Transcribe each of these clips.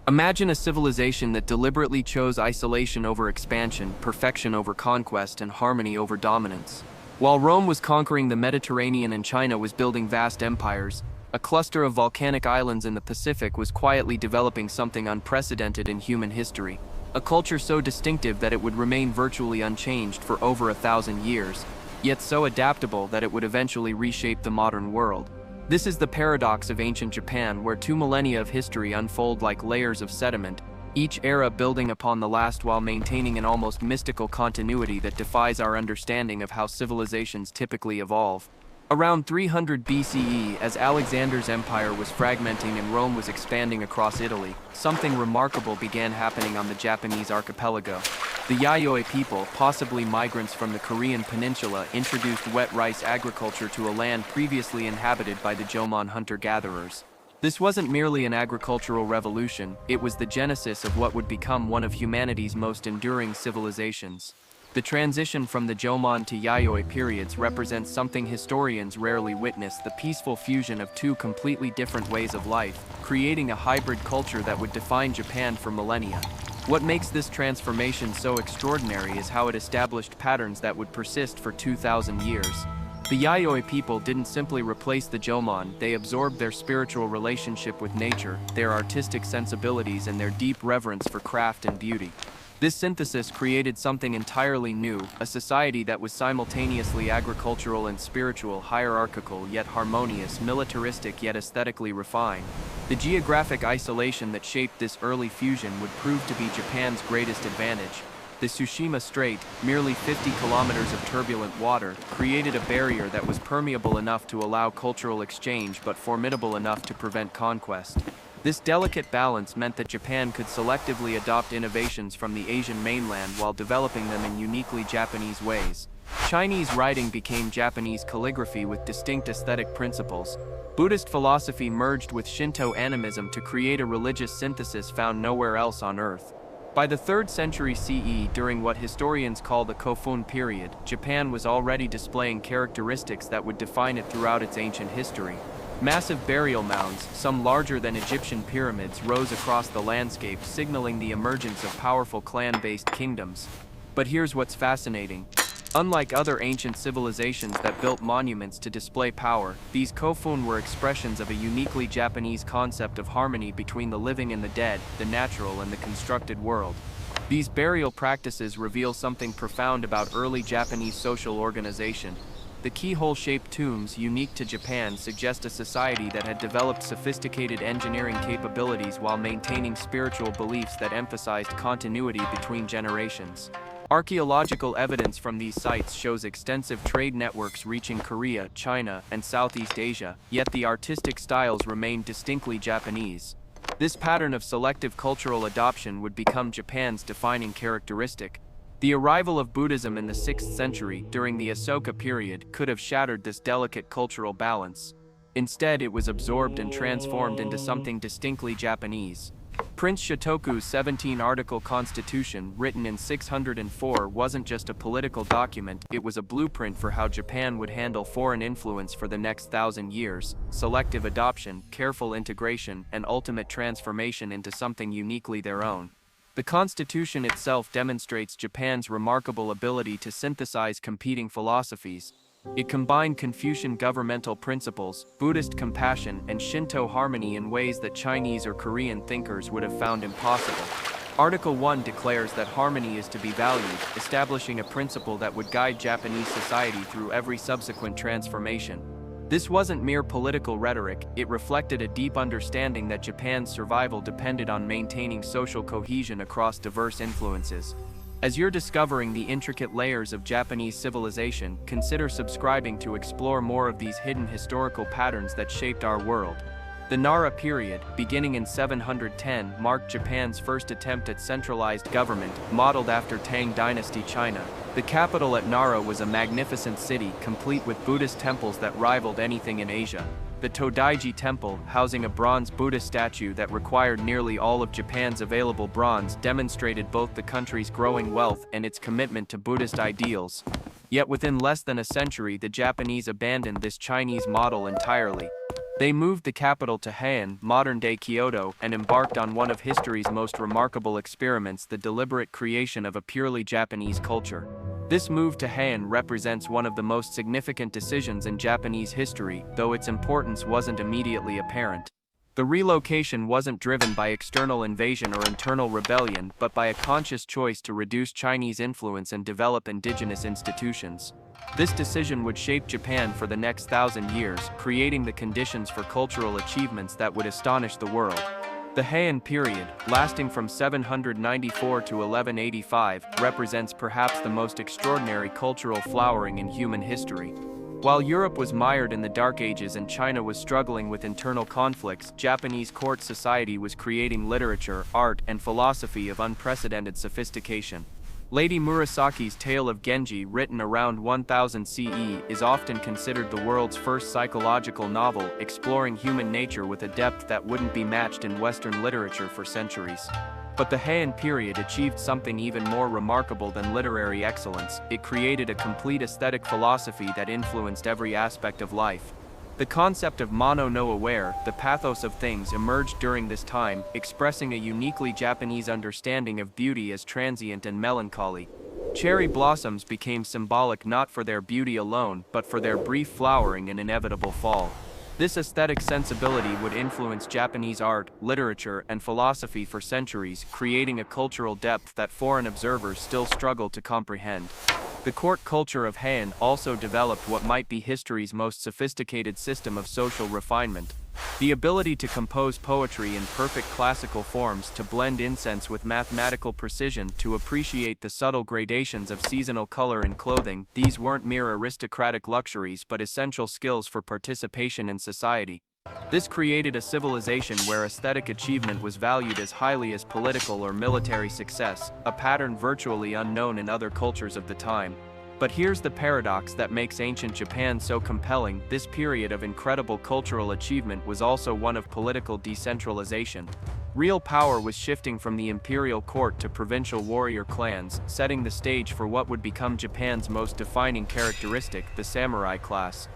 Imagine a civilization that deliberately chose isolation over expansion, perfection over conquest, and harmony over dominance. While Rome was conquering the Mediterranean and China was building vast empires, a cluster of volcanic islands in the Pacific was quietly developing something unprecedented in human history. A culture so distinctive that it would remain virtually unchanged for over 1,000 years, yet so adaptable that it would eventually reshape the modern world. This is the paradox of ancient Japan, where 2 millennia of history unfold like layers of sediment, each era building upon the last while maintaining an almost mystical continuity that defies our understanding of how civilizations typically evolve. Around 300 BCE, as Alexander's empire was fragmenting and Rome was expanding across Italy, something remarkable began happening on the Japanese archipelago. The Yayoi people, possibly migrants from the Korean peninsula, introduced wet rice agriculture to a land previously inhabited by the Jomon hunter-gatherers. This wasn't merely an agricultural revolution, it was the genesis of what would become one of humanity's most enduring civilizations. The transition from the Jomon to Yayoi periods represents something historians rarely witness: the peaceful fusion of two completely different ways of life, creating a hybrid culture that would define Japan for millennia. What makes this transformation so extraordinary is how it established patterns that would persist for 2,000 years. The Yayoi people didn't simply replace the Jomon, they absorbed their spiritual relationship with nature, their artistic sensibilities, and their deep reverence for craft and beauty. This synthesis created something entirely new, a society that was simultaneously agricultural and spiritual, hierarchical yet harmonious, militaristic yet aesthetically refined. The geographic isolation that shaped this early fusion would prove to be Japan's greatest advantage. The Tsushima Strait, merely 50 kilometers of turbulent water, created a barrier that was permeable enough to allow cultural exchange but formidable enough to prevent conquest. This delicate balance meant that Japan could selectively adopt innovations from the Asian mainland while developing them in uniquely Japanese ways. Chinese writing became Japanese calligraphy with distinct aesthetic principles. Buddhist philosophy merged with Shinto animism to create a religious synthesis found nowhere else on Earth. By the 3rd century CE, during what historians call the Kofun period, Japan was already displaying characteristics that would define it throughout its ancient history. Massive burial mounds, some larger than Egyptian pyramids, rose across the landscape, signaling the emergence of powerful clan-based kingdoms. But here's what's fascinating. Unlike other ancient civilizations that built monuments to display power, these Kofun were expressions of a uniquely Japanese concept of harmony between the living and the dead, the natural and the constructed world. These burial practices reveal something profound about early Japanese social organization. The keyhole-shaped tombs, unique to Japan, suggest a society that had developed sophisticated engineering capabilities while maintaining spiritual beliefs that emphasized continuity between generations. Archaeological evidence from these sites shows extensive trade networks reaching Korea, China, and Southeast Asia, yet the artistic styles remained distinctly Japanese. This pattern of selective cultural adoption would become Japan's defining characteristic. The arrival of Buddhism in the 6th century, during the Asoka period, could have shattered this delicate cultural balance. Instead, it was absorbed and transformed into something distinctly Japanese. Prince Shotoku's 17-article constitution, written in 604, wasn't just a political document, it was a blueprint for how Japan would handle foreign influence for the next 1,000 years: selective adoption, careful integration, and ultimate transformation into something uniquely their own. The Constitution itself demonstrates Japan's remarkable ability to synthesize competing philosophies. It combined Confucian governmental principles, Buddhist compassion, and Shinto harmony in ways that Chinese or Korean thinkers would have found impossible. Article 1 declares that harmony is to be valued, establishing a principle that would guide Japanese society through every subsequent transformation. This wasn't mere political rhetoric, it reflected a deep understanding that Japan's survival depended on maintaining social cohesion across diverse influences. As you're discovering the intricate layers of Japanese civilization, consider subscribing to explore more of these hidden historical patterns that shaped our world. The Nara period, beginning in 710, marked Japan's first attempt at centralized government, modeled after Tang Dynasty China. The capital at Nara was a magnificent city, complete with Buddhist temples that rivaled anything in Asia. The Todaiji Temple, housing a bronze Buddha statue that required nearly all of Japan's available bronze, demonstrated both the country's growing wealth and its commitment to Buddhist ideals. Yet within less than a century, the Japanese abandoned this Chinese model entirely. They moved the capital to Heian, modern-day Kyoto, and embarked on one of history's most remarkable experiments, the deliberate creation of a purely Japanese culture. This move to Heian represents one of the most significant decisions in Japanese history, though its importance wasn't immediately apparent. The relocation wasn't driven by external invasion or internal rebellion, but by a conscious choice to reduce Chinese influence and develop indigenous institutions. This decision would shape Japan for the next 1,000 years, creating the conditions for cultural achievements that would astonish the world. The Heian period, lasting from 794 to 1185, represents perhaps the most extraordinary cultural flowering in human history. While Europe was mired in the Dark Ages and China was struggling with internal conflicts, Japanese court society was creating literature, art, and philosophy of unprecedented sophistication. Lady Murasaki's Tale of Genji, written around 1000 CE, is often considered the world's first psychological novel, exploring human nature with a depth that wouldn't be matched in Western literature for centuries. But the Heian period achieved something even more remarkable than literary excellence. It created a complete aesthetic philosophy that influenced every aspect of life. The concept of mono no aware, the pathos of things, emerged during this time, expressing a uniquely Japanese understanding of beauty as transient and melancholy. Cherry blossoms became symbolic not for their beauty alone, but for their brief flowering and inevitable fall. This aesthetic sensibility would influence Japanese art, literature, and philosophy for centuries, creating a cultural depth that foreign observers still struggle to comprehend. The court culture of Heian also developed what might be history's most sophisticated system of social refinement. The ability to compose poetry in perfect classical forms, to blend incense with mathematical precision, to appreciate the subtle gradations of seasonal color in clothing, these weren't mere aristocratic luxuries but essential skills for participation in society. This created a civilization where aesthetic achievement was valued as highly as political or military success, a pattern virtually unknown in other cultures of the time. But here's the paradox that makes ancient Japan so compelling: this period of incredible cultural achievement was also one of political decentralization. Real power was shifting from the imperial court to provincial warrior clans, setting the stage for what would become Japan's most defining characteristic, the samurai class.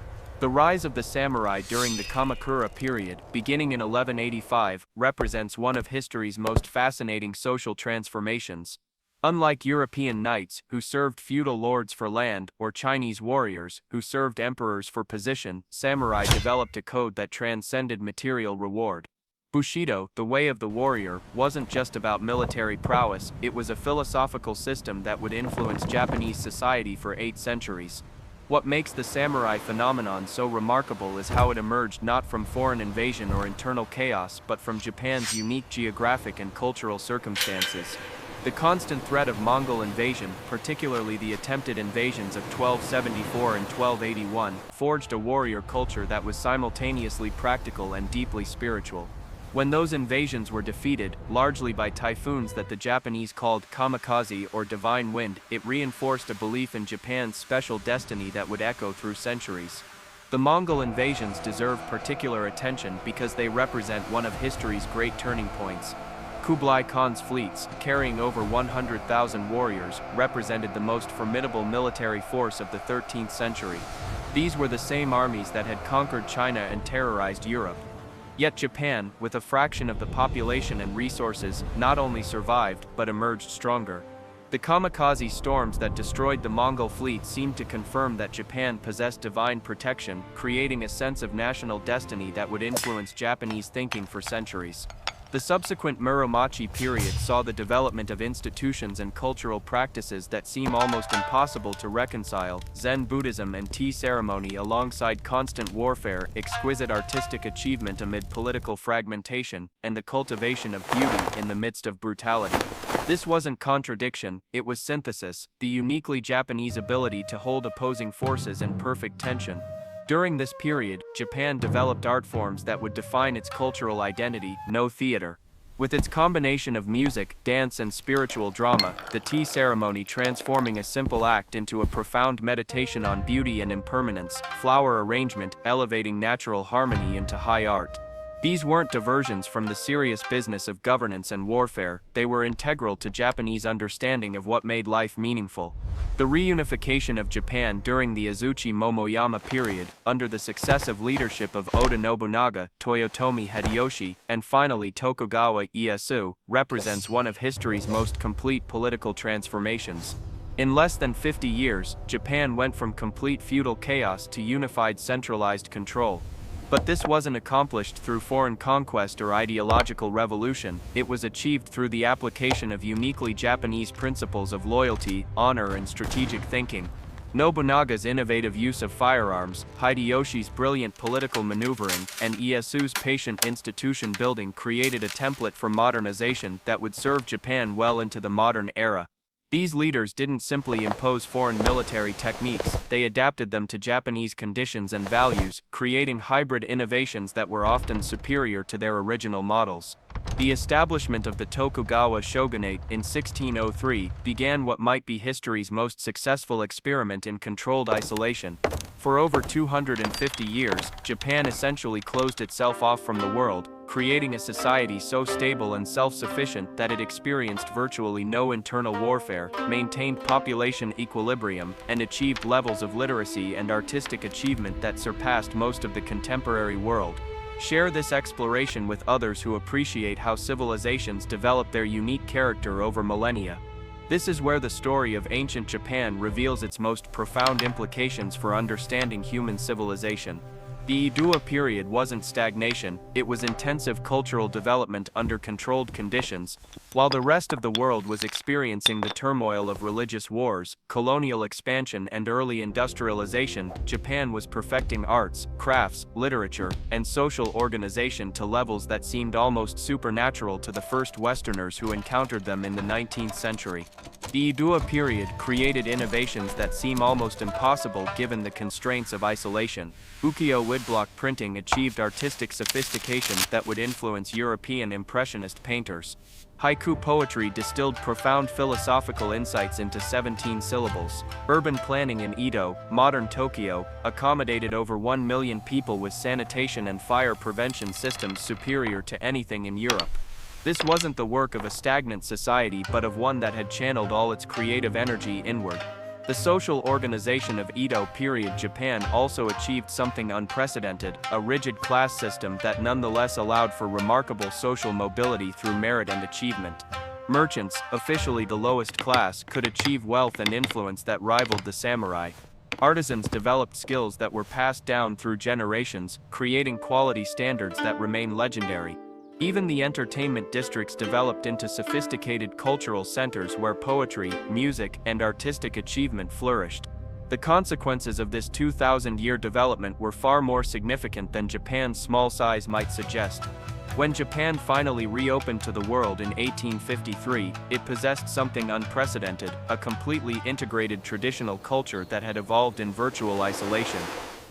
The rise of the samurai during the Kamakura period, beginning in 1185, represents one of history's most fascinating social transformations. Unlike European knights, who served feudal lords for land, or Chinese warriors, who served emperors for position, samurai developed a code that transcended material reward. Bushido, the way of the warrior, wasn't just about military prowess, it was a philosophical system that would influence Japanese society for 8 centuries. What makes the samurai phenomenon so remarkable is how it emerged not from foreign invasion or internal chaos, but from Japan's unique geographic and cultural circumstances. The constant threat of Mongol invasion, particularly the attempted invasions of 1274 and 1281, forged a warrior culture that was simultaneously practical and deeply spiritual. When those invasions were defeated, largely by typhoons that the Japanese called kamikaze or divine wind, it reinforced a belief in Japan's special destiny that would echo through centuries. The Mongol invasions deserve particular attention because they represent one of history's great turning points. Kublai Khan's fleets, carrying over 100,000 warriors, represented the most formidable military force of the 13th century. These were the same armies that had conquered China and terrorized Europe. Yet Japan, with a fraction of the population and resources, not only survived, but emerged stronger. The kamikaze storms that destroyed the Mongol fleet seemed to confirm that Japan possessed divine protection, creating a sense of national destiny that would influence Japanese thinking for centuries. The subsequent Muromachi period saw the development of institutions and cultural practices that seem almost impossible to reconcile: Zen Buddhism and tea ceremony alongside constant warfare, exquisite artistic achievement amid political fragmentation, and the cultivation of beauty in the midst of brutality. This wasn't contradiction, it was synthesis, the uniquely Japanese ability to hold opposing forces in perfect tension. During this period, Japan developed art forms that would define its cultural identity: no theater. With its combination of music, dance, and spiritual drama, the tea ceremony transforming a simple act into a profound meditation on beauty and impermanence, flower arrangement elevating natural harmony into high art. These weren't diversions from the serious business of governance and warfare, they were integral to Japanese understanding of what made life meaningful. The reunification of Japan during the Azuchi Momoyama period, under the successive leadership of Oda Nobunaga, Toyotomi Hideyoshi, and finally Tokugawa Ieyasu, represents one of history's most complete political transformations. In less than 50 years, Japan went from complete feudal chaos to unified centralized control. But this wasn't accomplished through foreign conquest or ideological revolution, it was achieved through the application of uniquely Japanese principles of loyalty, honor and strategic thinking. Nobunaga's innovative use of firearms, Hideyoshi's brilliant political maneuvering, and Ieyasu's patient institution building created a template for modernization that would serve Japan well into the modern era. These leaders didn't simply impose foreign military techniques, they adapted them to Japanese conditions and values, creating hybrid innovations that were often superior to their original models. The establishment of the Tokugawa shogunate in 1603 began what might be history's most successful experiment in controlled isolation. For over 250 years, Japan essentially closed itself off from the world, creating a society so stable and self-sufficient that it experienced virtually no internal warfare, maintained population equilibrium, and achieved levels of literacy and artistic achievement that surpassed most of the contemporary world. Share this exploration with others who appreciate how civilizations develop their unique character over millennia. This is where the story of ancient Japan reveals its most profound implications for understanding human civilization. The Edo period wasn't stagnation, it was intensive cultural development under controlled conditions. While the rest of the world was experiencing the turmoil of religious wars, colonial expansion and early industrialization, Japan was perfecting arts, crafts, literature, and social organization to levels that seemed almost supernatural to the first Westerners who encountered them in the 19th century. The Edo period created innovations that seem almost impossible given the constraints of isolation. Ukiyo woodblock printing achieved artistic sophistication that would influence European Impressionist painters. Haiku poetry distilled profound philosophical insights into 17 syllables. Urban planning in Edo, modern Tokyo, accommodated over 1 million people with sanitation and fire prevention systems superior to anything in Europe. This wasn't the work of a stagnant society but of one that had channeled all its creative energy inward. The social organization of Edo period Japan also achieved something unprecedented, a rigid class system that nonetheless allowed for remarkable social mobility through merit and achievement. Merchants, officially the lowest class, could achieve wealth and influence that rivaled the samurai. Artisans developed skills that were passed down through generations, creating quality standards that remain legendary. Even the entertainment districts developed into sophisticated cultural centers where poetry, music, and artistic achievement flourished. The consequences of this 2,000-year development were far more significant than Japan's small size might suggest. When Japan finally reopened to the world in 1853, it possessed something unprecedented, a completely integrated traditional culture that had evolved in virtual isolation.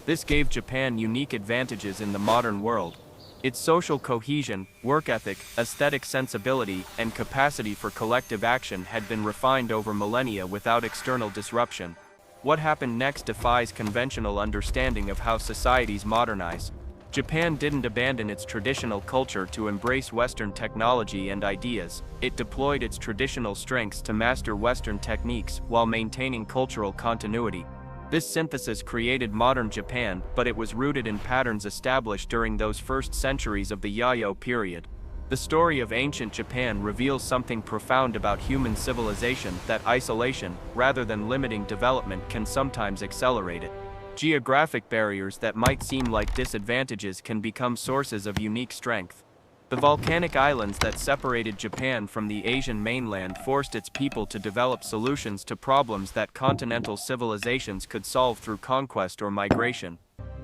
This gave Japan unique advantages in the modern world. Its social cohesion, work ethic, aesthetic sensibility, and capacity for collective action had been refined over millennia without external disruption. What happened next defies conventional understanding of how societies modernize. Japan didn't abandon its traditional culture to embrace Western technology and ideas, it deployed its traditional strengths to master Western techniques while maintaining cultural continuity. This synthesis created modern Japan, but it was rooted in patterns established during those first centuries of the Yayoi period. The story of ancient Japan reveals something profound about human civilization, that isolation, rather than limiting development, can sometimes accelerate it. Geographic barriers that might seem like disadvantages can become sources of unique strength. The volcanic islands that separated Japan from the Asian mainland forced its people to develop solutions to problems that continental civilizations could solve through conquest or migration.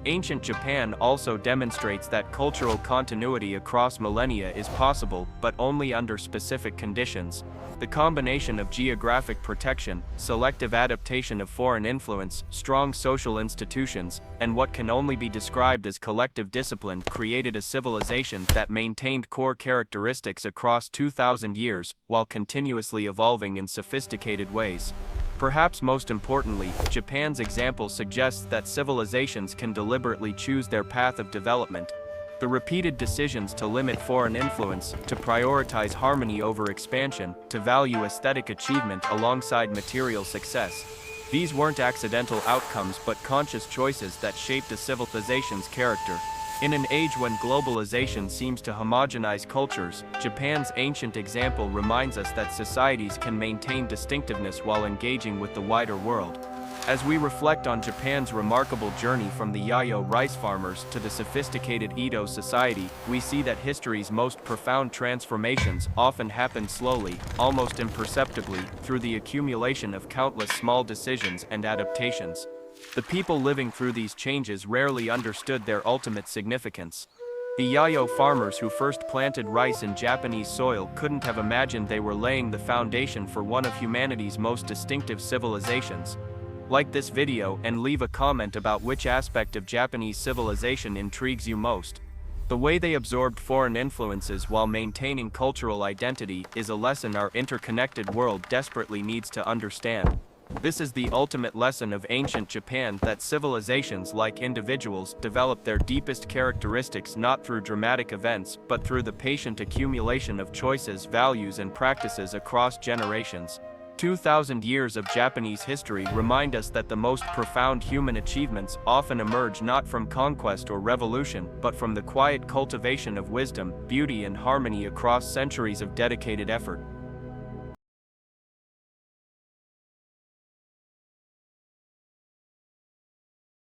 Ancient Japan also demonstrates that cultural continuity across millennia is possible, but only under specific conditions. The combination of geographic protection, selective adaptation of foreign influence, strong social institutions, and what can only be described as collective discipline created a civilization that maintained core characteristics across 2,000 years, while continuously evolving in sophisticated ways. Perhaps most importantly, Japan's example suggests that civilizations can deliberately choose their path of development. The repeated decisions to limit foreign influence, to prioritize harmony over expansion, to value aesthetic achievement alongside material success. These weren't accidental outcomes but conscious choices that shaped a civilization's character. In an age when globalization seems to homogenize cultures, Japan's ancient example reminds us that societies can maintain distinctiveness while engaging with the wider world. As we reflect on Japan's remarkable journey from the Yayoi rice farmers to the sophisticated Edo society, we see that history's most profound transformations often happen slowly, almost imperceptibly, through the accumulation of countless small decisions and adaptations. The people living through these changes rarely understood their ultimate significance. The Yayoi farmers who first planted rice in Japanese soil couldn't have imagined they were laying the foundation for one of humanity's most distinctive civilizations. Like this video and leave a comment about which aspect of Japanese civilization intrigues you most. The way they absorbed foreign influences while maintaining cultural identity is a lesson our interconnected world desperately needs to understand. This is the ultimate lesson of ancient Japan, that civilizations, like individuals, develop their deepest characteristics not through dramatic events but through the patient accumulation of choices, values, and practices across generations. 2,000 years of Japanese history remind us that the most profound human achievements often emerge not from conquest or revolution, but from the quiet cultivation of wisdom, beauty, and harmony across centuries of dedicated effort.